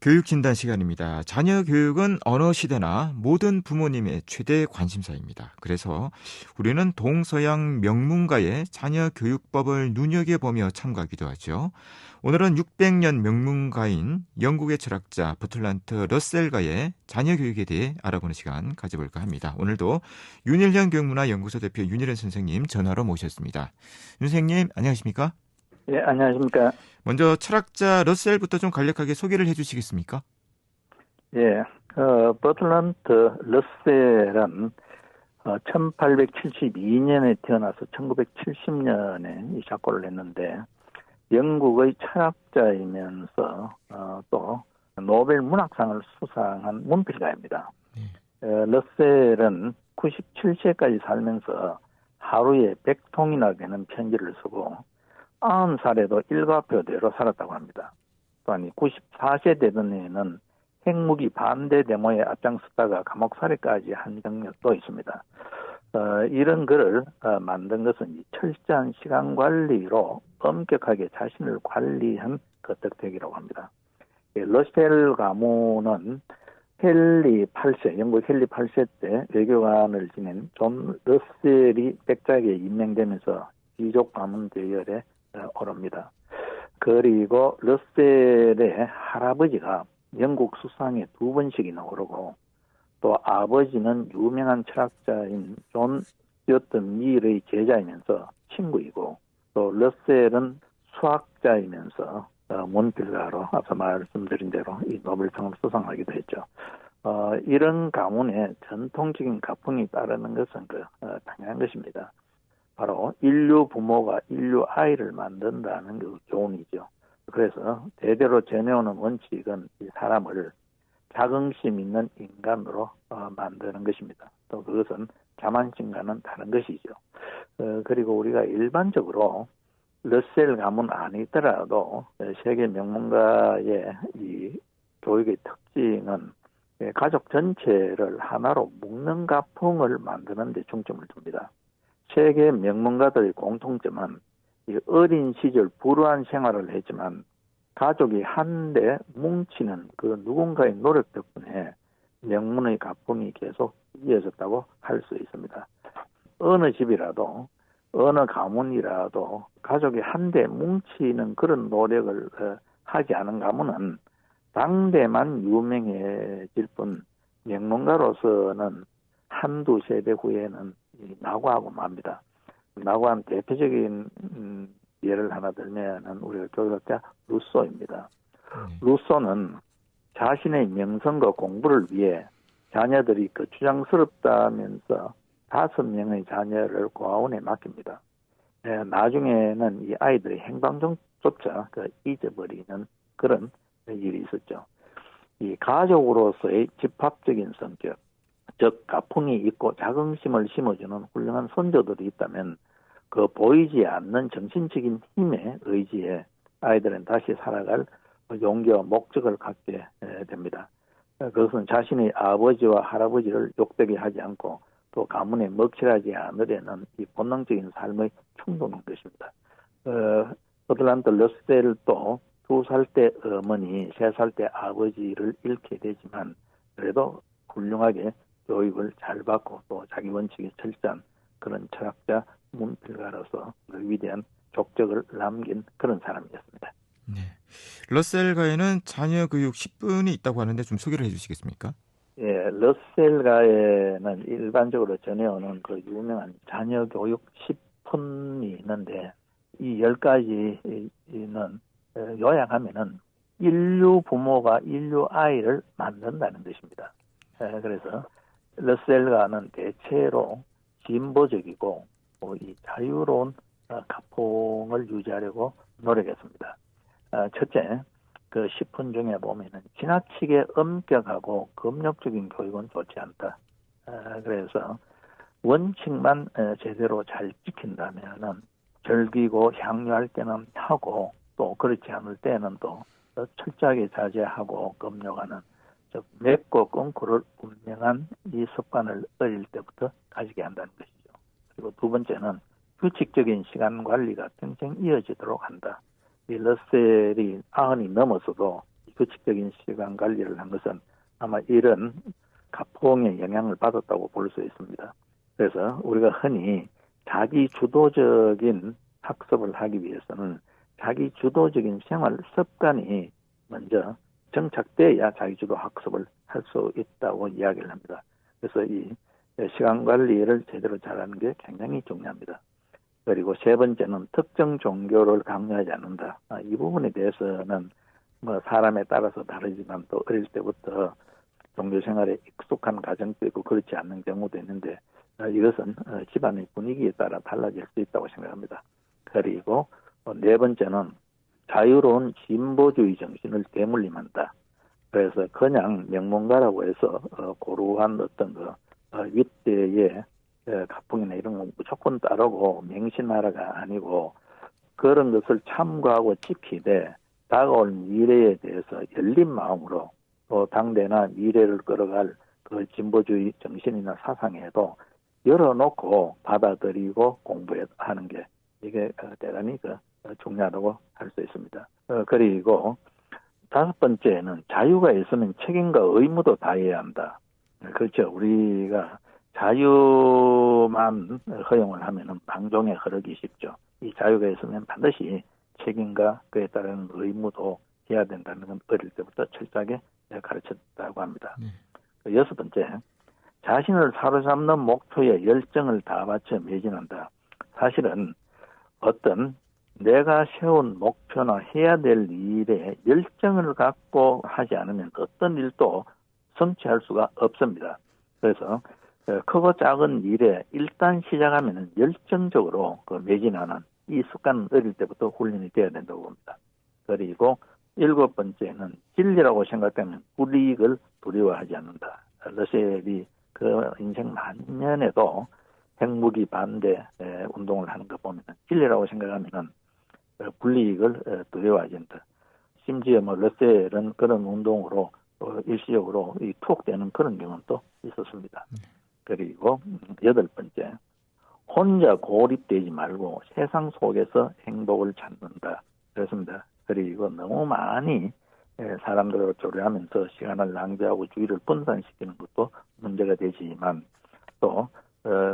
교육 진단 시간입니다. 자녀 교육은 어느 시대나 모든 부모님의 최대 관심사입니다. 그래서 우리는 동서양 명문가의 자녀 교육법을 눈여겨보며 참고하기도 하죠. 오늘은 600년 명문가인 영국의 철학자 버틀란트 러셀가의 자녀 교육에 대해 알아보는 시간 가져볼까 합니다. 오늘도 윤일현 교육문화연구소 대표 윤일현 선생님 전화로 모셨습니다. 윤 선생님 안녕하십니까? 예, 안녕하십니까. 먼저 철학자 러셀부터 좀 간략하게 소개를 해주시겠습니까? 예, 버틀란트 러셀은 1872년에 태어나서 1970년에 이 작고를 했는데 영국의 철학자이면서 또 노벨 문학상을 수상한 문필가입니다. 러셀은 97세까지 살면서 하루에 100통이나 되는 편지를 쓰고 90살에도 일과표대로 살았다고 합니다. 또한 94세 되던 해에는 핵무기 반대 데모에 앞장섰다가 감옥살이까지 한 경력도 있습니다. 이런 글을 만든 것은 철저한 시간 관리로 엄격하게 자신을 관리한 그 덕택이라고 합니다. 러셀 가문은 헨리 8세, 영국 헨리 8세 때 외교관을 지낸 존 러셀이 백작에 임명되면서 귀족 가문 대열에 오릅니다. 그리고 러셀의 할아버지가 영국 수상에 2번씩이나 오르고 또 아버지는 유명한 철학자인 존 스튜어트 밀의 제자이면서 친구이고 또 러셀은 수학자이면서 문필가로 앞서 말씀드린 대로 이 노벨상을 수상하기도 했죠. 이런 가문의 전통적인 가풍이 따르는 것은 당연한 것입니다. 바로 인류 부모가 인류 아이를 만든다는 그 교훈이죠. 그래서 대대로 전해오는 원칙은 이 사람을 자긍심 있는 인간으로 만드는 것입니다. 또 그것은 자만심과는 다른 것이죠. 그리고 우리가 일반적으로 러셀 가문 아니더라도 세계 명문가의 이 교육의 특징은 가족 전체를 하나로 묶는 가풍을 만드는 데 중점을 둡니다. 세계 명문가들의 공통점은 이 어린 시절 불우한 생활을 했지만 가족이 한데 뭉치는 그 누군가의 노력 덕분에 명문의 가풍이 계속 이어졌다고 할 수 있습니다. 어느 집이라도 어느 가문이라도 가족이 한데 뭉치는 그런 노력을 하지 않은 가문은 당대만 유명해질 뿐 명문가로서는 한두 세대 후에는 낙오하고 맙니다. 낙오한 대표적인 예를 하나 들면 우리가 교육학자 루소입니다. 루소는 자신의 명성과 공부를 위해 자녀들이 거추장스럽다면서 5명의 자녀를 고아원에 맡깁니다. 나중에는 이 아이들의 행방조차 잊어버리는 그런 일이 있었죠. 이 가족으로서의 집합적인 성격, 즉 가풍이 있고 자긍심을 심어주는 훌륭한 선조들이 있다면 그 보이지 않는 정신적인 힘에 의지해 아이들은 다시 살아갈 용기와 목적을 갖게 됩니다. 그것은 자신의 아버지와 할아버지를 욕되게 하지 않고 또 가문에 먹칠하지 않으려는 이 본능적인 삶의 충동인 것입니다. 버틀란트 러셀도 2살 때 어머니, 3살 때 아버지를 잃게 되지만 그래도 훌륭하게 교육을 잘 받고 또 자기 원칙에 철저한 그런 철학자 문필가로서 위대한 족적을 남긴 그런 사람이었습니다. 네. 러셀가에는 자녀 교육 10분이 있다고 하는데 좀 소개를 해주시겠습니까? 예, 러셀가에는 일반적으로 전해오는 그 유명한 자녀 교육 10푼이 있는데 이 10가지는 요약하면은 인류 부모가 인류 아이를 만든다는 것입니다. 그래서 러셀가는 대체로 진보적이고 이 자유로운 가풍을 유지하려고 노력했습니다. 첫째, 그 10분 중에 보면은 지나치게 엄격하고 금욕적인 교육은 좋지 않다. 그래서 원칙만 제대로 잘 지킨다면은 즐기고 향유할 때는 하고 또 그렇지 않을 때는 또 철저하게 자제하고 금욕하는 즉 맵고 끈코를 분명한 이 습관을 어릴 때부터 가지게 한다는 것이죠. 그리고 두 번째는 규칙적인 시간 관리가 평생 이어지도록 한다. 이 러셀이 90이 넘어서도 규칙적인 시간 관리를 한 것은 아마 이런 가풍의 영향을 받았다고 볼 수 있습니다. 그래서 우리가 흔히 자기 주도적인 학습을 하기 위해서는 자기 주도적인 생활 습관이 먼저 정착돼야 자기 주도 학습을 할 수 있다고 이야기를 합니다. 그래서 이 시간 관리를 제대로 잘하는 게 굉장히 중요합니다. 그리고 세 번째는 특정 종교를 강요하지 않는다. 이 부분에 대해서는 뭐 사람에 따라서 다르지만 또 어릴 때부터 종교 생활에 익숙한 가정도 있고 그렇지 않는 경우도 있는데 이것은 집안의 분위기에 따라 달라질 수 있다고 생각합니다. 그리고 네 번째는 자유로운 진보주의 정신을 대물림한다. 그래서 그냥 명문가라고 해서 고루한 어떤 윗대의 가풍이나 이런 거 무조건 따르고 맹신하라가 아니고 그런 것을 참고하고 지키되 다가올 미래에 대해서 열린 마음으로 또 당대나 미래를 끌어갈 그 진보주의 정신이나 사상에도 열어놓고 받아들이고 공부하는 게 이게 대단히 중요하다고 할 수 있습니다. 그리고 다섯 번째는 자유가 있으면 책임과 의무도 다해야 한다. 그렇죠. 우리가 자유만 허용을 하면은 방종에 흐르기 쉽죠. 이 자유가 있으면 반드시 책임과 그에 따른 의무도 해야 된다는 건 어릴 때부터 철저하게 가르쳤다고 합니다. 여섯 번째, 자신을 사로잡는 목표에 열정을 다 바쳐 매진한다. 사실은 어떤 내가 세운 목표나 해야 될 일에 열정을 갖고 하지 않으면 어떤 일도 성취할 수가 없습니다. 그래서 크고 작은 일에 일단 시작하면 열정적으로 매진하는 이 습관은 어릴 때부터 훈련이 되어야 된다고 봅니다. 그리고 일곱 번째는 진리라고 생각하면 불이익을 두려워하지 않는다. 러셀이 그 인생 만년에도 핵무기 반대 운동을 하는 거 보면 진리라고 생각하면 불이익을 두려워하지 않는다. 심지어 러셀은 그런 운동으로 일시적으로 투옥되는 그런 경우도 있었습니다. 그리고 여덟 번째, 혼자 고립되지 말고 세상 속에서 행복을 찾는다. 그렇습니다. 그리고 너무 많이 사람들을 조례하면서 시간을 낭비하고 주의를 분산시키는 것도 문제가 되지만 또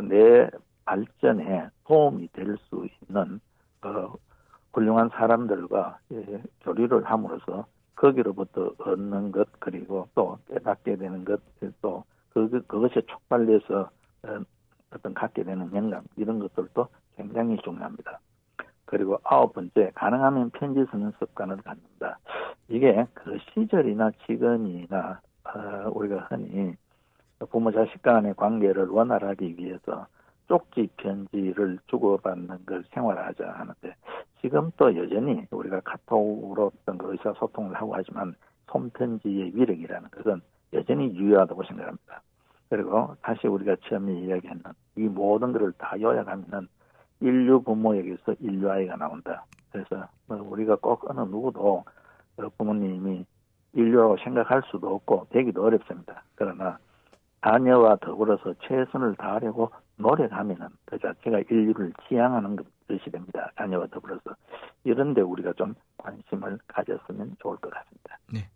내 발전에 도움이 될 수 있는 훌륭한 사람들과 교류를 함으로써 거기로부터 얻는 것 그리고 또 깨닫게 되는 것 또 그것에 촉발돼서 어떤 갖게 되는 영감 이런 것들도 굉장히 중요합니다. 그리고 아홉 번째, 가능하면 편지 쓰는 습관을 갖는다. 이게 그 시절이나 지금이나 우리가 흔히 부모 자식 간의 관계를 원활하기 위해서 쪽지 편지를 주고받는 걸 생활하자 하는데 지금 또 여전히 우리가 카톡으로 어떤 의사소통을 하고 하지만 손편지의 위력이라는 것은 여전히 유효하다고 생각합니다. 그리고 다시 우리가 처음에 이야기했는 이 모든 것을 다 요약하면은 인류 부모에게서 인류아이가 나온다. 그래서 우리가 꼭 어느 누구도 부모님이 인류라고 생각할 수도 없고 되기도 어렵습니다. 그러나 자녀와 더불어서 최선을 다하려고 노력하면은 그 자체가 인류를 지향하는 것이 됩니다. 자녀와 더불어서. 이런데 우리가 좀 관심을 가졌으면 좋을 것 같습니다. 네.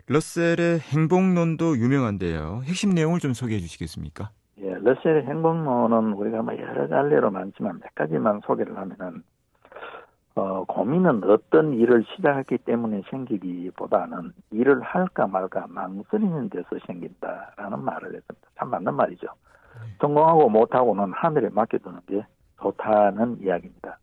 러셀의 행복론도 유명한데요. 핵심 내용을 좀 소개해 주시겠습니까? 예, 러셀의 행복론은 우리가 여러 갈래로 많지만 몇 가지만 소개를 하면은 고민은 어떤 일을 시작했기 때문에 생기기보다는 일을 할까 말까 망설이는 데서 생긴다라는 말을 했습니다. 참 맞는 말이죠. 성공하고 못하고는 하늘에 맡겨두는 게 좋다는 이야기입니다.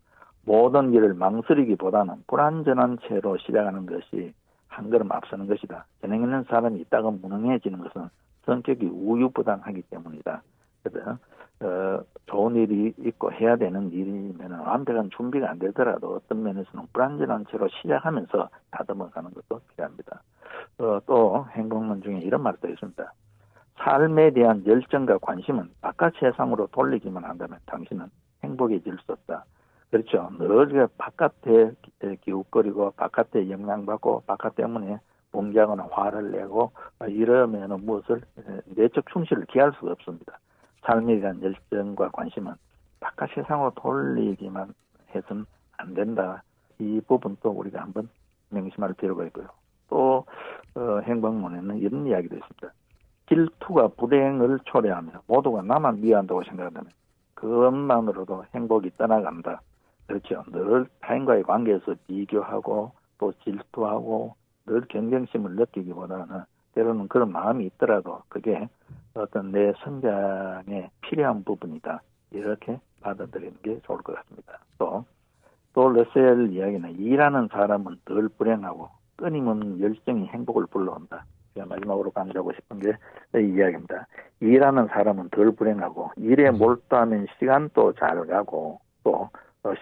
모든 일을 망설이기보다는 불완전한 채로 시작하는 것이 한 걸음 앞서는 것이다. 재능 있는 사람이 있다가 무능해지는 것은 성격이 우유부단하기 때문이다. 그래서 좋은 일이 있고 해야 되는 일이면 완벽한 준비가 안 되더라도 어떤 면에서는 불완전한 채로 시작하면서 다듬어가는 것도 필요합니다. 또 행복론 중에 이런 말도 있습니다. 삶에 대한 열정과 관심은 바깥 세상으로 돌리기만 한다면 당신은 행복해질 수 없다. 그렇죠. 늘 바깥에 기웃거리고 바깥에 영향받고 바깥 때문에 봉기하거나 화를 내고 이러면 무엇을 내적 충실을 기할 수가 없습니다. 삶에 대한 열정과 관심은 바깥 세상으로 돌리기만 해서는 안 된다. 이 부분도 우리가 한번 명심할 필요가 있고요. 또 행복론에는 이런 이야기도 있습니다. 질투가 불행을 초래하며 모두가 나만 미워한다고 생각하면 그것만으로도 행복이 떠나간다. 그렇죠. 늘 타인과의 관계에서 비교하고 또 질투하고 늘 경쟁심을 느끼기보다는 때로는 그런 마음이 있더라도 그게 어떤 내 성장에 필요한 부분이다. 이렇게 받아들이는 게 좋을 것 같습니다. 또 러셀 이야기는 일하는 사람은 덜 불행하고 끊임없는 열정이 행복을 불러온다. 제가 마지막으로 강조하고 싶은 게 이 이야기입니다. 일하는 사람은 덜 불행하고 일에 몰두하면 시간도 잘 가고 또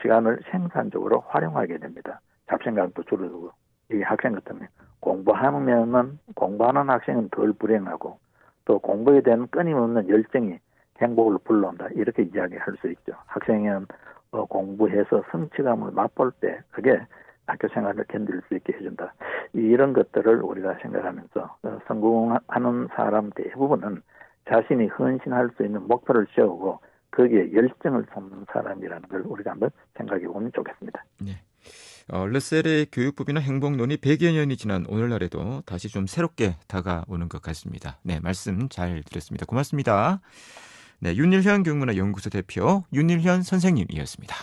시간을 생산적으로 활용하게 됩니다. 잡생각도 줄어들고 이 학생 같으면 공부하는 학생은 덜 불행하고 또 공부에 대한 끊임없는 열정이 행복을 불러온다. 이렇게 이야기할 수 있죠. 학생은 공부해서 성취감을 맛볼 때 그게 학교 생활을 견딜 수 있게 해준다. 이런 것들을 우리가 생각하면서 성공하는 사람 대부분은 자신이 헌신할 수 있는 목표를 세우고 거기에 열정을 쏟는 사람이라는 걸 우리가 한번 생각해 보면 좋겠습니다. 네. 러셀의 교육법이나 행복론이 100여 년이 지난 오늘날에도 다시 좀 새롭게 다가오는 것 같습니다. 네, 말씀 잘 들었습니다. 고맙습니다. 네, 윤일현 교육문화연구소 대표 윤일현 선생님이었습니다.